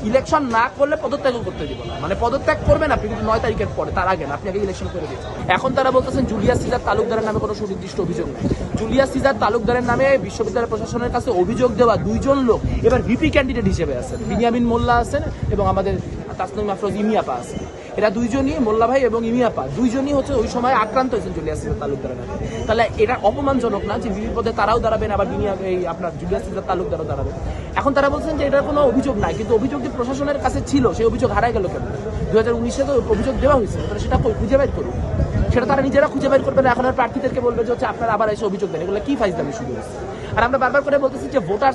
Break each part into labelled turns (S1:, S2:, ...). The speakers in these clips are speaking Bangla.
S1: ইলেকশন না করলে পদত্যাগ করতে দিব না, মানে পদত্যাগ করবেন আপনি কিন্তু 9 তারিখের পরে, তার আগে না, আপনি আগে ইলেকশন করে দিয়েছেন। এখন তারা বলতেছেন জুলিয়াস সিজার তালুকদারের নামে কোনো সুনির্দিষ্ট অভিযোগ নেই। জুলিয়াস সিজার তালুকদারের নামে বিশ্ববিদ্যালয় প্রশাসনের কাছে অভিযোগ দেওয়া দুইজন লোক এবার ভিপি ক্যান্ডিডেট হিসেবে আছেন, বিনিয়ামিন মোল্লা আছেন এবং আমাদের তাসনিম আফরোজ ইমিয়াপা আছেন। এরা দুইজনই, মোল্লা ভাই এবং ইমিয়াপা দুইজনই হচ্ছে ওই সময় আক্রান্ত হয়েছেন জুলিয়াস সিজার তালুকদারের নামে। তাহলে এটা অপমানজনক না যে ভিপি পদে তারাও দাঁড়াবেন, আবার এই আপনার জুলিয়াস সিজার তালুকদারও দাঁড়াবেন। এখন তারা বলছেন যে এটার কোনো অভিযোগ নাই, কিন্তু অভিযোগ যে প্রশাসনের কাছে ছিল সেই অভিযোগ হারাই গেল কেন? 2019-এ তো অভিযোগ দেওয়া হয়েছে, তাহলে সেটা খুঁজে বের করুন। সেটা তারা নিজেরা খুঁজে বের করবে না, এখন আর প্রার্থীদেরকে বলবে যে হচ্ছে আপনারা আবার এসে অভিযোগ দেন। এগুলো কি ফাইজলামি শুরু হয়েছে? আর আমরা বারবার করে বলতেছি যে ভোটার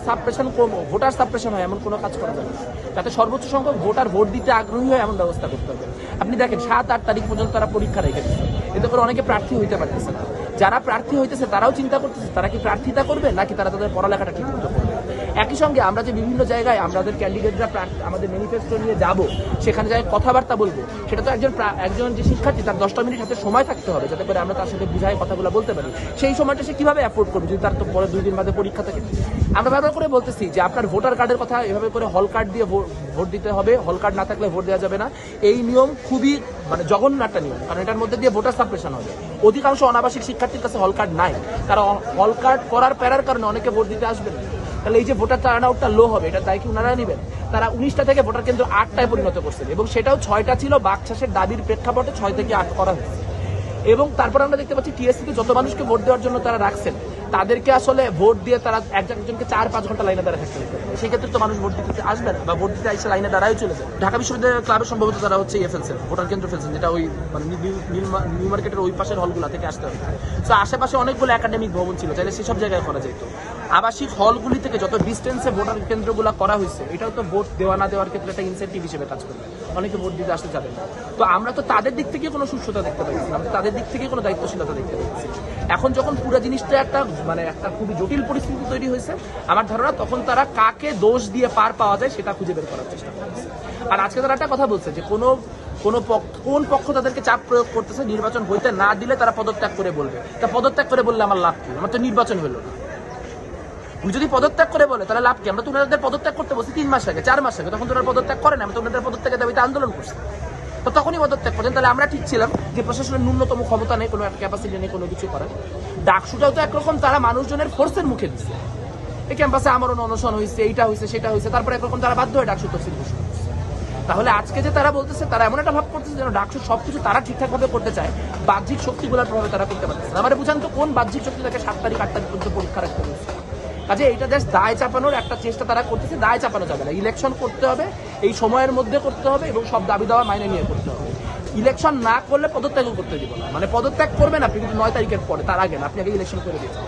S1: সাপ্রেশন হয় এমন কোনো কাজ করা যাবে না, যাতে সর্বোচ্চ সংখ্যক ভোটার ভোট দিতে আগ্রহী হয় এমন ব্যবস্থা করতে হবে। আপনি দেখেন 7-8 তারিখ পর্যন্ত তারা পরীক্ষা রেখে দিচ্ছে, এতে করে অনেকে প্রার্থী হইতে পারতেছে না। যারা প্রার্থী হইতেছে তারাও চিন্তা করতেছে তারা কি প্রার্থিতা করবে নাকি তারা তাদের পড়ালেখাটা ঠিক মতো করবে। একই সঙ্গে আমরা যে বিভিন্ন জায়গায় আমাদের ক্যান্ডিডেটরা আমাদের ম্যানিফেস্টো নিয়ে যাব, সেখানে যাই কথাবার্তা বলবো, সেটা তো একজন যে শিক্ষার্থী তার 10টা মিনিট হাতে সময় থাকতে হবে, যাতে করে আমরা তার সাথে বুঝাই কথাগুলো বলতে পারি। সেই সময়টা সে কিভাবে অ্যাফোর্ড করবে যদি তার তো পরে 2 দিন বাদে পরীক্ষা থাকে? আমরা বারবার করে বলতেছি যে আপনার ভোটার কার্ডের কথা এভাবে করে হল কার্ড দিয়ে ভোট দিতে হবে, হল কার্ড না থাকলে ভোট দেওয়া যাবে না। এই নিয়ম খুবই জঘন্য একটা নিয়ম, কারণ এটার মধ্যে দিয়ে ভোটার সাপ্রেশন হবে। অধিকাংশ অনাবাসিক শিক্ষার্থীর কাছে হল কার্ড নাই, তারা হল কার্ড করার প্যারার কারণে অনেকে ভোট দিতে আসবে না। তাহলে এই যে ভোটার টার্ন আউটটা লো হবে, এটা দায় কি ওনারা নেবেন? তারা 19টা থেকে ভোটার কেন্দ্র 8টায় পরিণত করছেন এবং সেটাও 6টা ছিল বাকশাসের দাবির প্রেক্ষাপটে 6 থেকে 8 করা হয়েছে। এবং তারপর আমরা দেখতে পাচ্ছি টিএসসিতে যত মানুষকে ভোট দেওয়ার জন্য তারা রাখছেন, তাদেরকে আসলে ভোট দিয়ে তারা একজনকে 4-5 ঘন্টা লাইনে দাঁড়ায় থাকতে হবে। সেই ক্ষেত্রে তো মানুষ ভোট দিতে আসবে না, বা ভোট দিতে এসে লাইনে দাঁড়ায় চলে যায়। ঢাকা বিশ্ববিদ্যালয় ক্লাবের সম্ভবত তারা হচ্ছে ফেলছেন, ভোটার কেন্দ্র ফেলছেন, যেটা ওই নিউ মার্কেটের ওই পাশের হলগুলা থেকে আসতে হবে। তো আশেপাশে অনেকগুলো একাডেমিক ভবন ছিল, চাইলে সেসব জায়গায় করা যেত। আবাসিক হলগুলি থেকে যত ডিস্টেন্সে ভোটার কেন্দ্রগুলো করা হয়েছে, এটাও তো ভোট দেওয়া না দেওয়ার ক্ষেত্রে একটা ইনসেন্টিভ হিসেবে কাজ করবে। অনেকে ভোট দিতে আসতে যাবে না। তো আমরা তো তাদের দিক থেকে কোনো সুস্থতা দেখতে পাচ্ছি না, আমরা তাদের দিক থেকে কোনো দায়িত্বশীলতা দেখতে পাচ্ছি। এখন যখন পুরো জিনিসটা একটা খুবই জটিল পরিস্থিতি তৈরি হয়েছে, আমার ধারণা তখন তারা কাকে দোষ দিয়ে পার পাওয়া যায় সেটা খুঁজে বের করার চেষ্টা করছে। আর আজকে তারা একটা কথা বলছে যে কোন পক্ষ তাদেরকে চাপ প্রয়োগ করতেছে, নির্বাচন হইতে না দিলে তারা পদত্যাগ করে বলবে। তা পদত্যাগ করে বললে আমার লাভ কি? আমার তো নির্বাচন হলো না। যদি পদত্যাগ করে বলে তাহলে লাভ কি? আমরা তো ওনাদের পদত্যাগ করতে বলছি 3 মাস আগে, 4 মাস আগে, তখন তো ওরা পদত্যাগ করে না। আমরা তো ওনাদের পদত্যাগের দাবিতে আন্দোলন করছি, তো তখনই পদত্যাগ করেন। তাহলে আমরা ঠিক ছিলাম যে প্রশাসনের ন্যূনতম ক্ষমতা নেই, কোনো একটা ক্যাপাসিটি নেই কোনো কিছু করার। ডাকসুটাও তো একরকম তারা মানুষজনের ফোর্সের মুখে দিচ্ছে। এই ক্যাম্পাসে আমারও অনশন হয়েছে, এইটা হয়েছে, সেটা হয়েছে, তারপরে একরকম তারা বাধ্য হয়ে ডাকসু তফসিল ঘোষণা করছে। তাহলে আজকে যে তারা বলতেছে, তারা এমন একটা ভাব করতেছে যেন ডাকসু সবকিছু তারা ঠিকঠাক ভাবে করতে চায়, বাহ্যিক শক্তিগুলোর প্রভাবে তারা করতে পারতেছে না। আমার বুঝান তো কোন বাহ্যিক শক্তি তাকে 7 তারিখ 8 তারিখ পর্যন্ত পরীক্ষা রাখতে হয়েছে? কাজে এইটা দেশ দায় চাপানোর একটা চেষ্টা তারা করতেছে। দায় চাপানো যাবে না, ইলেকশন করতে হবে, এই সময়ের মধ্যে করতে হবে এবং সব দাবি দাওয়া মাইনে নিয়ে করতে হবে। ইলেকশন না করলে পদত্যাগ করতে দিব না, মানে পদত্যাগ করবেন আপনি কিন্তু 9 তারিখের পরে, তার আগে না, আপনি আগে ইলেকশন করে দিচ্ছেন।